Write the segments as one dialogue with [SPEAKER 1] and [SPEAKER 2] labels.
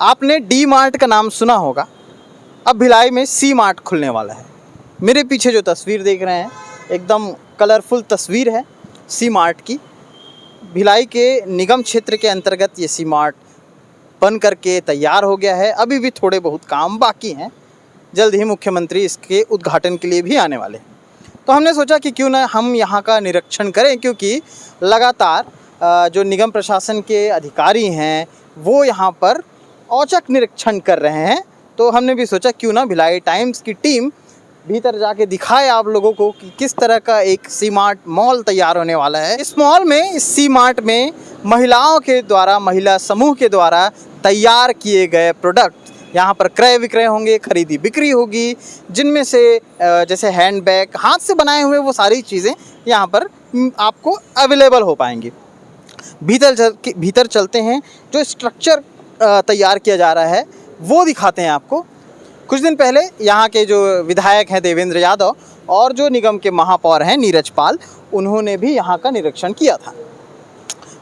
[SPEAKER 1] आपने D mart का नाम सुना होगा, अब भिलाई में सी मार्ट खुलने वाला है। मेरे पीछे जो तस्वीर देख रहे हैं एकदम कलरफुल तस्वीर है सी मार्ट की। भिलाई के निगम क्षेत्र के अंतर्गत ये सी मार्ट बन करके तैयार हो गया है। अभी भी थोड़े बहुत काम बाकी हैं, जल्द ही मुख्यमंत्री इसके उद्घाटन के लिए भी आने वाले हैं। तो हमने सोचा कि क्यों ना हम यहाँ का निरीक्षण करें, क्योंकि लगातार जो निगम प्रशासन के अधिकारी हैं वो यहाँ पर औचक निरीक्षण कर रहे हैं। तो हमने भी सोचा क्यों ना भिलाई टाइम्स की टीम भीतर जाके दिखाए आप लोगों को कि किस तरह का एक सी मार्ट मॉल तैयार होने वाला है। इस मॉल में, इस सी मार्ट में महिलाओं के द्वारा, महिला समूह के द्वारा तैयार किए गए प्रोडक्ट यहाँ पर क्रय विक्रय होंगे, खरीदी बिक्री होगी, जिनमें से जैसे हैंड बैग, हाथ से बनाए हुए वो सारी चीज़ें यहाँ पर आपको अवेलेबल हो पाएंगी। भीतर चलते हैं, जो स्ट्रक्चर तैयार किया जा रहा है वो दिखाते हैं आपको। कुछ दिन पहले यहाँ के जो विधायक हैं देवेंद्र यादव और जो निगम के महापौर हैं नीरज पाल, उन्होंने भी यहाँ का निरीक्षण किया था।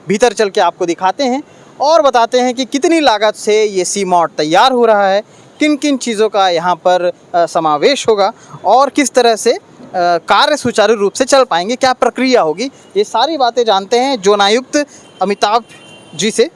[SPEAKER 1] भीतर चल के आपको दिखाते हैं और बताते हैं कि कितनी लागत से ये सी मार्ट तैयार हो रहा है, किन किन चीज़ों का यहाँ पर समावेश होगा और किस तरह से कार्य सुचारू रूप से चल पाएंगे, क्या प्रक्रिया होगी। ये सारी बातें जानते हैं जोनायुक्त अमिताभ जी से।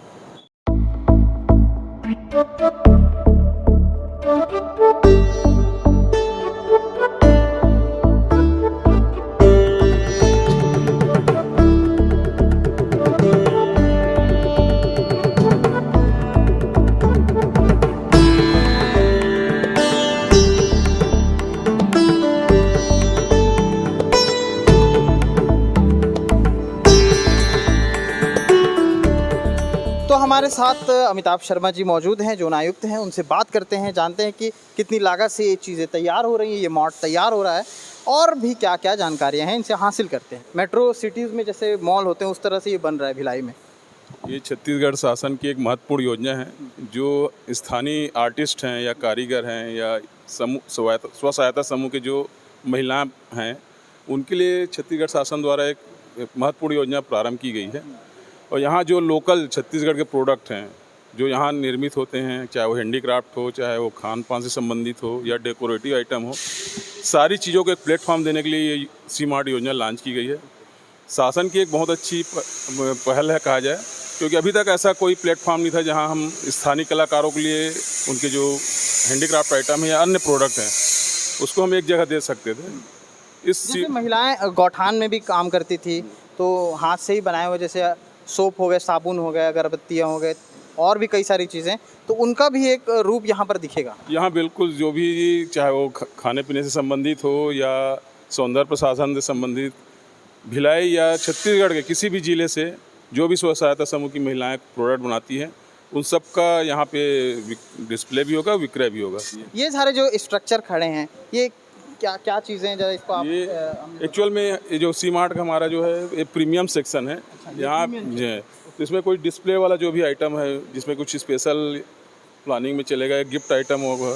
[SPEAKER 1] तो हमारे साथ अमिताभ शर्मा जी मौजूद हैं, जो नायुक्त हैं। उनसे बात करते हैं, जानते हैं कि कितनी लागत से ये चीज़ें तैयार हो रही हैं, ये मार्ट तैयार हो रहा है और भी क्या क्या जानकारियां हैं इनसे हासिल करते हैं। मेट्रो सिटीज़ में जैसे मॉल होते हैं उस तरह से ये बन रहा है भिलाई में।
[SPEAKER 2] ये छत्तीसगढ़ शासन की एक महत्वपूर्ण योजना है। जो स्थानीय आर्टिस्ट हैं या कारीगर हैं या स्व सहायता समूह के जो महिलाएं हैं, उनके लिए छत्तीसगढ़ शासन द्वारा एक महत्वपूर्ण योजना प्रारंभ की गई है। और यहाँ जो लोकल छत्तीसगढ़ के प्रोडक्ट हैं जो यहाँ निर्मित होते हैं, चाहे वो हैंडीक्राफ्ट हो, चाहे वो खान पान से संबंधित हो या डेकोरेटिव आइटम हो, सारी चीज़ों को एक प्लेटफॉर्म देने के लिए ये सी मार्ट योजना लॉन्च की गई है। शासन की एक बहुत अच्छी पहल है कहा जाए, क्योंकि अभी तक ऐसा कोई प्लेटफॉर्म नहीं था जहाँ हम स्थानीय कलाकारों के लिए उनके जो हैंडीक्राफ्ट आइटम है या अन्य प्रोडक्ट हैं उसको हम एक जगह दे सकते थे।
[SPEAKER 1] जैसे महिलाएँ गौठान में भी काम करती थी तो हाथ से ही बनाए हुए, जैसे सोप हो गए, साबुन हो गए, अगरबत्तियाँ हो गए और भी कई सारी चीज़ें, तो उनका भी एक रूप यहाँ पर दिखेगा।
[SPEAKER 2] यहाँ बिल्कुल जो भी, चाहे वो खाने पीने से संबंधित हो या सौंदर्य प्रसाधन से संबंधित, भिलाई या छत्तीसगढ़ के किसी भी ज़िले से जो भी स्व सहायता समूह की महिलाएं प्रोडक्ट बनाती हैं, उन सब का यहाँ पे डिस्प्ले भी होगा, विक्रय भी होगा।
[SPEAKER 1] ये सारे जो स्ट्रक्चर खड़े हैं, ये क्या क्या चीज़ें हैं, जरा इसको आप।
[SPEAKER 2] ये एक्चुअल में ये जो सी मार्ट का हमारा जो है ये प्रीमियम सेक्शन है। यहाँ तो इसमें कोई डिस्प्ले वाला जो भी आइटम है जिसमें कुछ स्पेशल प्लानिंग में चलेगा, एक गिफ्ट आइटम होगा,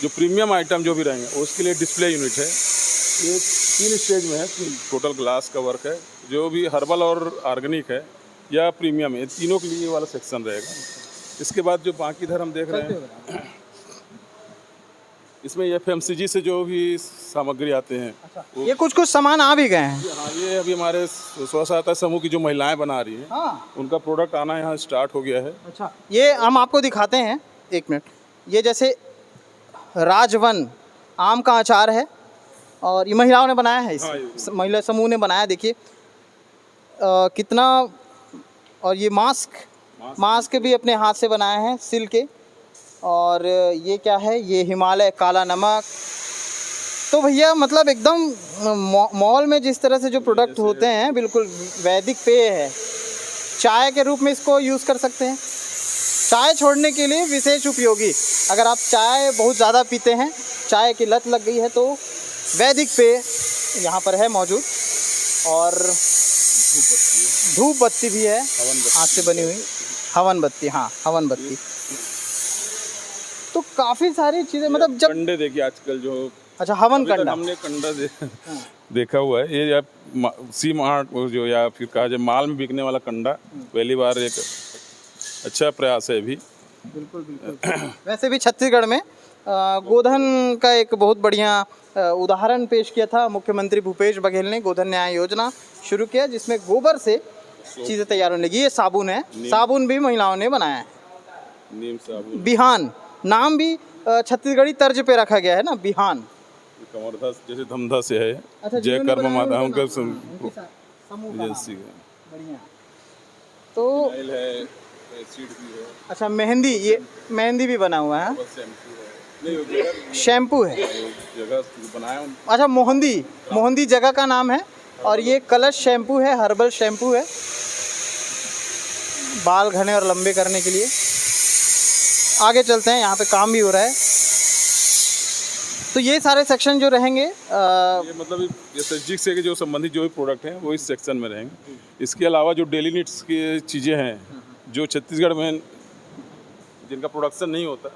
[SPEAKER 2] जो प्रीमियम आइटम जो भी रहेंगे उसके लिए डिस्प्ले यूनिट है। ये 3 स्टेज में है, टोटल ग्लास का वर्क है। जो भी हर्बल और ऑर्गेनिक है या प्रीमियम है, तीनों के लिए ये वाला सेक्शन रहेगा। इसके बाद जो बाकी इधर हम देख रहे हैं, इसमें FMCG से जो भी सामग्री आते हैं।
[SPEAKER 1] अच्छा, ये कुछ सामान आ भी गए हैं।
[SPEAKER 2] हाँ, ये अभी हमारे स्व सहायता समूह की जो महिलाएं बना रही हैं,
[SPEAKER 1] हाँ,
[SPEAKER 2] उनका प्रोडक्ट आना यहाँ स्टार्ट हो गया है।
[SPEAKER 1] अच्छा, ये हम आपको दिखाते हैं, एक मिनट। ये जैसे राजवन आम का अचार है और ये महिलाओं ने बनाया है, इस महिला समूह ने बनाया। देखिए कितना। और ये मास्क भी अपने हाथ से बनाए हैं, सिल के। और ये क्या है, ये हिमालय काला नमक। तो भैया मतलब एकदम मॉल में जिस तरह से जो प्रोडक्ट होते हैं बिल्कुल वैदिक पेय है। चाय के रूप में इसको यूज़ कर सकते हैं, चाय छोड़ने के लिए विशेष उपयोगी। अगर आप चाय बहुत ज़्यादा पीते हैं, चाय की लत लग गई है, तो वैदिक पेय यहाँ पर है मौजूद। और धूप बत्ती भी है, हाथ से बनी हुई हवन बत्ती। हाँ, हवन बत्ती। तो काफ़ी सारी चीज़ें, मतलब जब
[SPEAKER 2] कंडे देखिए आजकल जो,
[SPEAKER 1] अच्छा, हवन कंडा,
[SPEAKER 2] हमने कंडा देखा हुआ है। ये सी मार्ट जो, या फिर कहा जाए माल में बिकने वाला कंडा, पहली बार एक अच्छा प्रयास है। भी
[SPEAKER 1] बिल्कुल बिल्कुल। वैसे भी छत्तीसगढ़ में गोधन का एक बहुत बढ़िया उदाहरण पेश किया था मुख्यमंत्री भूपेश बघेल ने। गोधन न्याय योजना शुरू किया जिसमें गोबर से चीज़ें तैयार होने लगी। ये साबुन है, साबुन भी महिलाओं ने बनाया है।
[SPEAKER 2] नीम साबुन,
[SPEAKER 1] बिहान नाम भी छत्तीसगढ़ी तर्ज पे रखा गया है ना, बिहान।
[SPEAKER 2] कमरधा जैसे धमधा से है,
[SPEAKER 1] अच्छा,
[SPEAKER 2] जय
[SPEAKER 1] जिन्होंने
[SPEAKER 2] कर्म
[SPEAKER 1] बनाया
[SPEAKER 2] माता
[SPEAKER 1] उनका
[SPEAKER 2] उनका
[SPEAKER 1] नाम, उनकी समूह का नाम।
[SPEAKER 2] एजेंसी है।
[SPEAKER 1] बढ़िया। तो
[SPEAKER 2] फिनाइल है, एसिड भी है,
[SPEAKER 1] अच्छा, मेहंदी, ये मेहंदी भी बना हुआ है।
[SPEAKER 2] और शैम्पू है। नहीं, वो जगह
[SPEAKER 1] शैम्पू है।
[SPEAKER 2] जगह बनाया
[SPEAKER 1] अच्छा, मोहंदी, मोहंदी जगह का नाम है। और ये कलश शैम्पू है, हर्बल शैम्पू है बाल घने और लंबे करने के लिए। आगे चलते हैं, यहाँ पे काम भी हो रहा है। तो ये सारे सेक्शन जो रहेंगे
[SPEAKER 2] ये मतलब एसएचजी से जो संबंधित जो भी प्रोडक्ट हैं वो इस सेक्शन में रहेंगे। इसके अलावा जो डेली नीड्स की चीज़ें हैं जो छत्तीसगढ़ में जिनका प्रोडक्शन नहीं होता,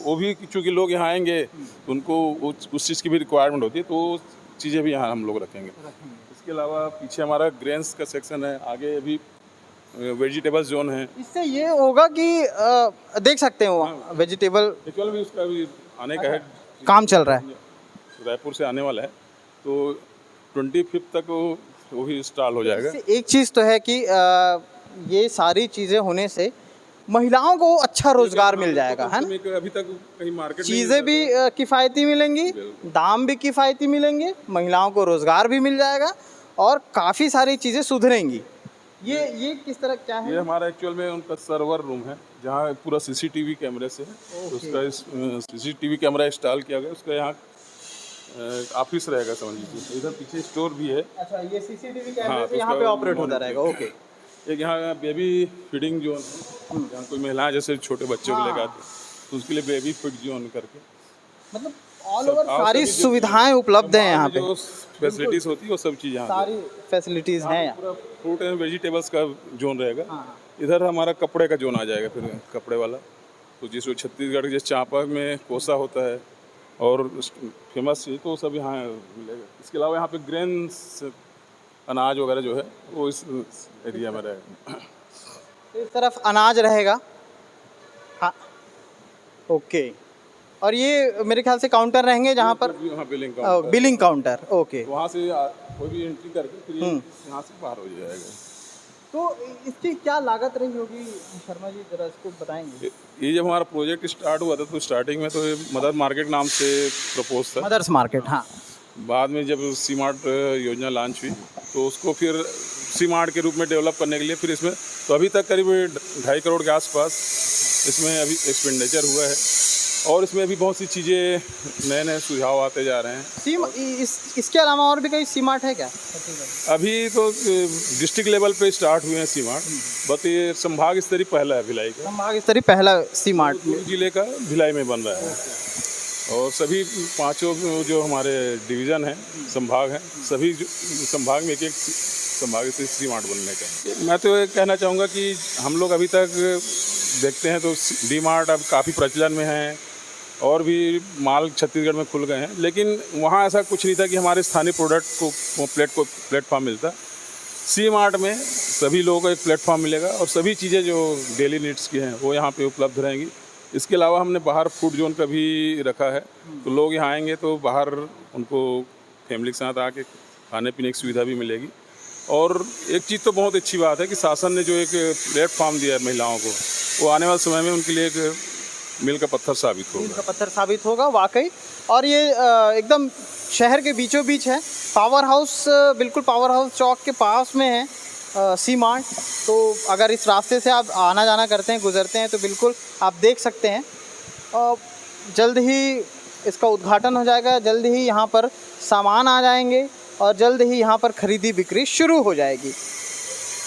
[SPEAKER 2] वो भी चूँकि लोग यहाँ आएंगे तो उनको उस चीज़ की भी रिक्वायरमेंट होती है, तो वो चीज़ें भी यहाँ हम लोग रखेंगे। इसके अलावा पीछे हमारा ग्रेन्स का सेक्शन है, आगे अभी वेजिटेबल्स जोन है।
[SPEAKER 1] इससे ये होगा कि देख सकते हो वेजिटेबल
[SPEAKER 2] एक्चुअल भी उसका भी आने का है,
[SPEAKER 1] काम चल रहा है।
[SPEAKER 2] रायपुर से आने वाला है, तो 25 तक वो भी स्टार्ट हो जाएगा।
[SPEAKER 1] इससे एक चीज़ तो है कि ये सारी चीज़ें होने से महिलाओं को अच्छा रोजगार मिल जाएगा, है ना।
[SPEAKER 2] अभी तक कहीं मार्केट
[SPEAKER 1] चीज़ें भी किफ़ायती मिलेंगी, दाम भी किफ़ायती मिलेंगे, महिलाओं को रोजगार भी मिल जाएगा और काफ़ी सारी चीज़ें सुधरेंगी। ये किस तरह क्या है?
[SPEAKER 2] ये हमारा एक्चुअल में उनका सर्वर रूम है जहाँ पूरा सीसीटीवी कैमरे से है। तो उसका सीसीटीवी कैमरा इंस्टॉल किया गया, उसका यहाँ ऑफिस रहेगा समझ लीजिए। इधर पीछे स्टोर भी है।
[SPEAKER 1] अच्छा, ये सीसीटीवी
[SPEAKER 2] हाँ,
[SPEAKER 1] कैमरे
[SPEAKER 2] तो
[SPEAKER 1] से यहाँ पे
[SPEAKER 2] उसका
[SPEAKER 1] ऑपरेट होता रहेगा। ओके।
[SPEAKER 2] एक यहाँ बेबी फीडिंग जोन है, जहाँ कोई महिलाएं जैसे छोटे बच्चों को लेकर आती हैं, तो उसके लिए बेबी फीड जोन करके
[SPEAKER 1] मतलब ऑल ओवर सारी सुविधाएं उपलब्ध हैं यहाँ पे,
[SPEAKER 2] जो फैसिलिटीज होती है वो सब चीज़ यहाँ
[SPEAKER 1] सारी फैसिलिटीज़ हैं यहाँ।
[SPEAKER 2] पूरा फ्रूट एंड वेजिटेबल्स का जोन रहेगा।
[SPEAKER 1] हाँ।
[SPEAKER 2] इधर हमारा कपड़े का जोन आ जाएगा, फिर कपड़े वाला। तो जिसको छत्तीसगढ़ के चांपा में कोसा होता है और फेमस चीज़, तो वो सब यहाँ मिलेगा। इसके अलावा यहाँ पे ग्रेन्स अनाज वगैरह जो है वो इस एरिया में रहेगा।
[SPEAKER 1] इस तरफ अनाज रहेगा। हाँ, ओके। और ये मेरे ख्याल से काउंटर रहेंगे जहाँ पर
[SPEAKER 2] यहाँ बिलिंग
[SPEAKER 1] बिलिंग काउंटर। ओके।
[SPEAKER 2] वहाँ से कोई भी एंट्री करके फिर यहाँ से बाहर हो जाएगा।
[SPEAKER 1] तो इसकी क्या लागत रही होगी शर्मा जी, जरा इसको बताएंगे।
[SPEAKER 2] ये जब हमारा प्रोजेक्ट स्टार्ट हुआ था तो स्टार्टिंग में तो ये मदर मार्केट नाम से प्रपोज था।
[SPEAKER 1] मदर्स मार्केट, हाँ।
[SPEAKER 2] बाद में जब सी मार्ट योजना लॉन्च हुई तो उसको फिर सी मार्ट के रूप में डेवलप करने के लिए फिर इसमें तो अभी तक करीब 2.5 करोड़ के आसपास इसमें अभी एक्सपेंडिचर हुआ है। और इसमें भी बहुत सी चीज़ें नए नए सुझाव आते जा रहे हैं।
[SPEAKER 1] इसके अलावा और भी कई सी मार्ट है क्या?
[SPEAKER 2] अभी तो डिस्ट्रिक्ट लेवल पे स्टार्ट हुए हैं सी मार्ट, बट ये संभाग स्तरीय पहला है भिलाई का।
[SPEAKER 1] संभाग स्तरीय पहला सी मार्ट
[SPEAKER 2] जिले का भिलाई में बन रहा है। और सभी 5 जो हमारे डिवीज़न हैं, संभाग हैं, सभी संभाग में एक संभाग से सी मार्ट बनने का। मैं तो ये कहना चाहूँगा कि हम लोग अभी तक देखते हैं तो डी मार्ट अब काफ़ी प्रचलन में है और भी माल छत्तीसगढ़ में खुल गए हैं, लेकिन वहाँ ऐसा कुछ नहीं था कि हमारे स्थानीय प्रोडक्ट को प्लेटफॉर्म मिलता। सी मार्ट में सभी लोगों को एक प्लेटफॉर्म मिलेगा और सभी चीज़ें जो डेली नीड्स की हैं वो यहाँ पे उपलब्ध रहेंगी। इसके अलावा हमने बाहर फूड जोन का भी रखा है, तो लोग यहाँ आएंगे तो बाहर उनको फैमिली के साथ आके खाने पीने की सुविधा भी मिलेगी। और एक चीज़ तो बहुत अच्छी बात है कि शासन ने जो एक प्लेटफॉर्म दिया है महिलाओं को, वो आने वाले समय में उनके लिए एक मील का पत्थर साबित होगा।
[SPEAKER 1] मील का पत्थर साबित होगा वाकई। और ये एकदम शहर के बीचों बीच है। पावर हाउस, बिल्कुल पावर हाउस चौक के पास में है सी मार्ट। तो अगर इस रास्ते से आप आना जाना करते हैं, गुजरते हैं, तो बिल्कुल आप देख सकते हैं। जल्द ही इसका उद्घाटन हो जाएगा, जल्द ही यहाँ पर सामान आ जाएंगे और जल्द ही यहाँ पर खरीदी बिक्री शुरू हो जाएगी।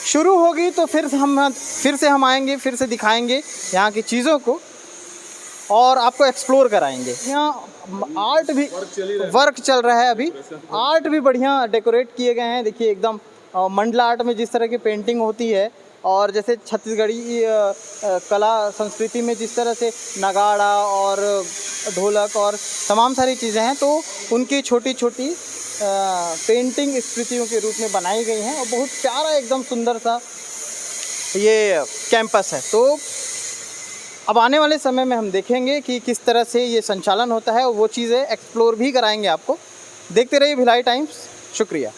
[SPEAKER 1] शुरू होगी तो फिर से हम आएंगे, फिर से दिखाएंगे यहाँ की चीज़ों को और आपको एक्सप्लोर कराएंगे। यहाँ आर्ट भी वर्क चल रहा है अभी। आर्ट भी बढ़िया डेकोरेट किए गए हैं। देखिए एकदम मंडला आर्ट में जिस तरह की पेंटिंग होती है और जैसे छत्तीसगढ़ी कला संस्कृति में जिस तरह से नगाड़ा और ढोलक और तमाम सारी चीज़ें हैं, तो उनकी छोटी छोटी पेंटिंग स्मृतियों के रूप में बनाई गई हैं और बहुत प्यारा एकदम सुंदर सा ये कैंपस है। तो अब आने वाले समय में हम देखेंगे कि किस तरह से ये संचालन होता है और वो चीज़ें एक्सप्लोर भी कराएंगे आपको। देखते रहिए भिलाई टाइम्स। शुक्रिया।